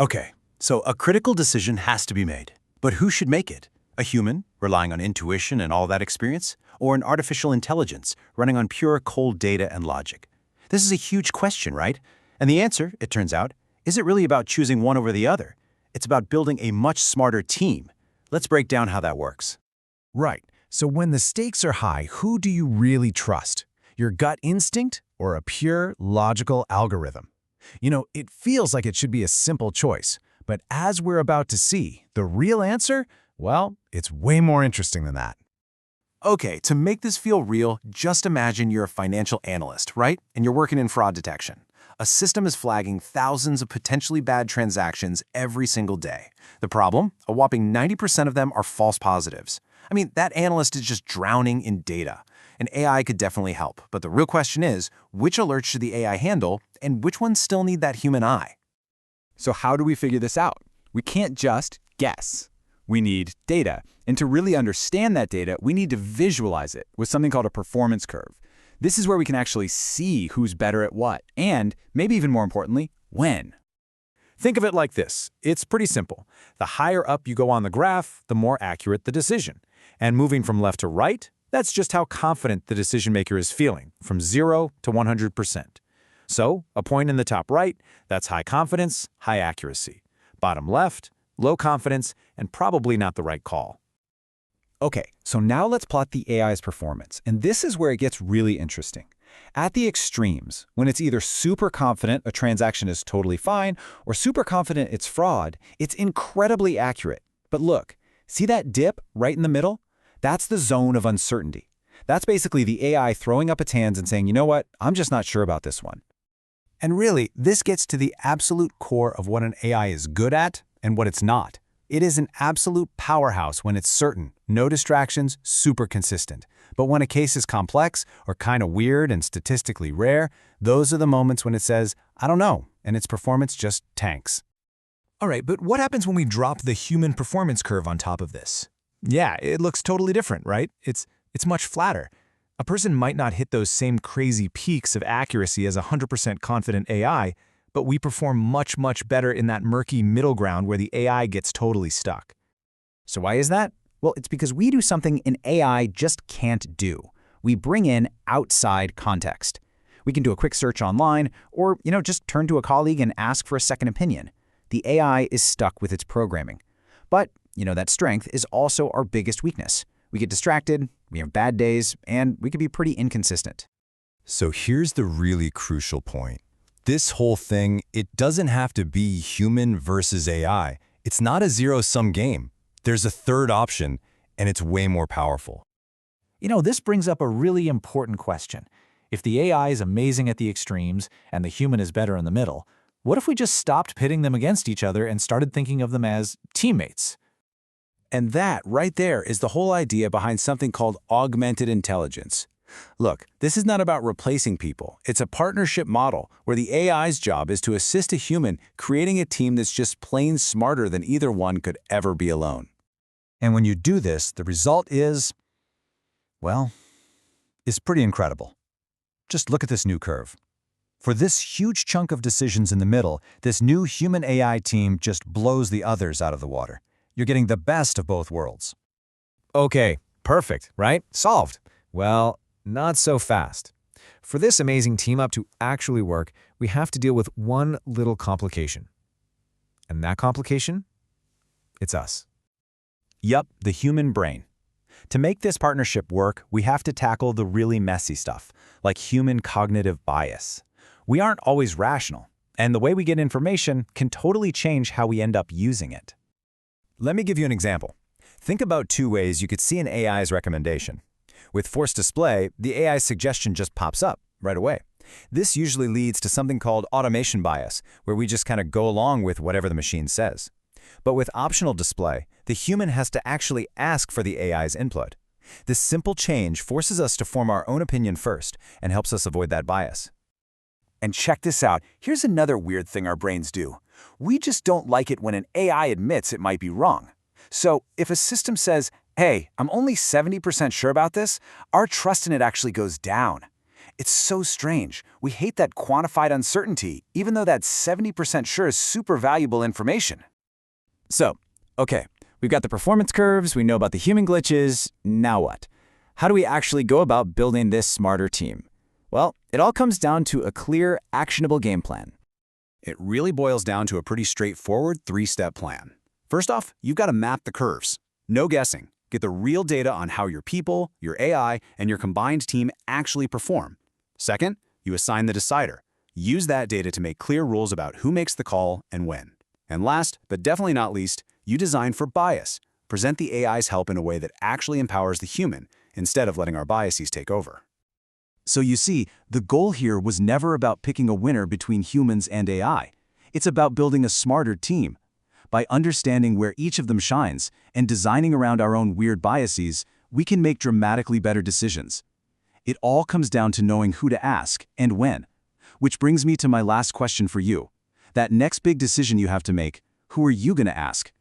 Okay, so a critical decision has to be made. But who should make it? A human, relying on intuition and all that experience? Or an artificial intelligence, running on pure cold data and logic? This is a huge question, right? And the answer, it turns out, isn't really about choosing one over the other. It's about building a much smarter team. Let's break down how that works. Right. So when the stakes are high, who do you really trust? Your gut instinct or a pure, logical algorithm? It feels like it should be a simple choice. But as we're about to see, the real answer, well, it's way more interesting than that. Okay, to make this feel real, just imagine you're a financial analyst, right? And you're working in fraud detection. A system is flagging thousands of potentially bad transactions every single day. The problem? A whopping 90% of them are false positives. I mean, that analyst is just drowning in data. An AI could definitely help, but the real question is, which alerts should the AI handle, and which ones still need that human eye? So how do we figure this out? We can't just guess. We need data. And to really understand that data, we need to visualize it with something called a performance curve. This is where we can actually see who's better at what, and maybe even more importantly, when. Think of it like this. It's pretty simple. The higher up you go on the graph, the more accurate the decision. And moving from left to right, that's just how confident the decision maker is feeling, from 0 to 100%. So, a point in the top right, that's high confidence, high accuracy. Bottom left, low confidence, and probably not the right call. Okay, so now let's plot the AI's performance, and this is where it gets really interesting. At the extremes, when it's either super confident a transaction is totally fine or super confident it's fraud, it's incredibly accurate. But look, see that dip right in the middle? That's the zone of uncertainty. That's basically the AI throwing up its hands and saying, you know what, I'm just not sure about this one. And really, this gets to the absolute core of what an AI is good at and what it's not. It is an absolute powerhouse when it's certain, no distractions, super consistent. But when a case is complex or kind of weird and statistically rare, those are the moments when it says, I don't know, and its performance just tanks. All right, but what happens when we drop the human performance curve on top of this? Yeah, it looks totally different, right? It's much flatter. A person might not hit those same crazy peaks of accuracy as a 100% confident AI, but we perform much, much better in that murky middle ground where the AI gets totally stuck. So why is that? Well, it's because we do something an AI just can't do. We bring in outside context. We can do a quick search online or, just turn to a colleague and ask for a second opinion. The AI is stuck with its programming. But, that strength is also our biggest weakness. We get distracted, we have bad days, and we can be pretty inconsistent. So here's the really crucial point. This whole thing, it doesn't have to be human versus AI. It's not a zero-sum game. There's a third option, and it's way more powerful. This brings up a really important question. If the AI is amazing at the extremes and the human is better in the middle, what if we just stopped pitting them against each other and started thinking of them as teammates? And that right there is the whole idea behind something called augmented intelligence. Look, this is not about replacing people. It's a partnership model where the AI's job is to assist a human creating a team that's just plain smarter than either one could ever be alone. And when you do this, the result is, well, is pretty incredible. Just look at this new curve. For this huge chunk of decisions in the middle, this new human-AI team just blows the others out of the water. You're getting the best of both worlds. Okay, perfect, right? Solved. Well, not so fast. For this amazing team-up to actually work, we have to deal with one little complication. And that complication? It's us. Yup, the human brain. To make this partnership work, we have to tackle the really messy stuff, like human cognitive bias. We aren't always rational, and the way we get information can totally change how we end up using it. Let me give you an example. Think about two ways you could see an AI's recommendation. With forced display, the AI's suggestion just pops up right away. This usually leads to something called automation bias, where we just kind of go along with whatever the machine says. But with optional display, the human has to actually ask for the AI's input. This simple change forces us to form our own opinion first and helps us avoid that bias. And check this out. Here's another weird thing our brains do. We just don't like it when an AI admits it might be wrong. So if a system says, hey, I'm only 70% sure about this, our trust in it actually goes down. It's so strange. We hate that quantified uncertainty, even though that 70% sure is super valuable information. So, okay, we've got the performance curves, we know about the human glitches, now what? How do we actually go about building this smarter team? Well, it all comes down to a clear, actionable game plan. It really boils down to a pretty straightforward 3-step plan. First off, you've got to map the curves. No guessing. Get the real data on how your people, your AI, and your combined team actually perform. Second, you assign the decider. Use that data to make clear rules about who makes the call and when. And last, but definitely not least, you design for bias. Present the AI's help in a way that actually empowers the human, instead of letting our biases take over. So you see, the goal here was never about picking a winner between humans and AI. It's about building a smarter team. By understanding where each of them shines and designing around our own weird biases, we can make dramatically better decisions. It all comes down to knowing who to ask and when. Which brings me to my last question for you. That next big decision you have to make, who are you going to ask?